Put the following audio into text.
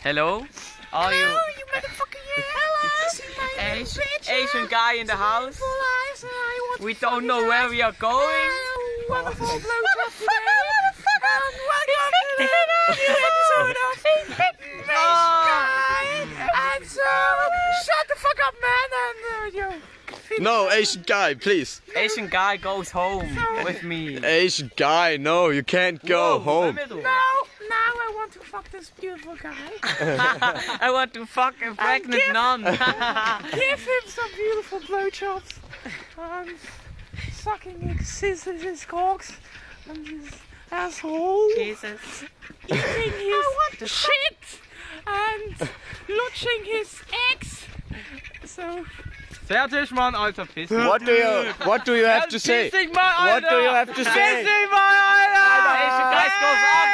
Hello? Are you you motherfucker, yeah. Asian guy in the house? We don't know where we are going. Wonderful blowjob today. Welcome to the episode of And so, shut the fuck up, man, and yo. No, Asian guy, please. Asian guy goes home with me. Asian guy, no, you can't go home. Now I want to fuck this beautiful guy. I want to fuck a pregnant nun. Give him some beautiful blowjobs. Sucking his cocks and his asshole. Jesus. Eating his shit and lutsching his eggs. So. Fertig, Mann, Alter, piss dich. What do you have to say? Piss dich mal, Alter. What do you have to say? Piss dich mal, Alter. Asian guys goes up,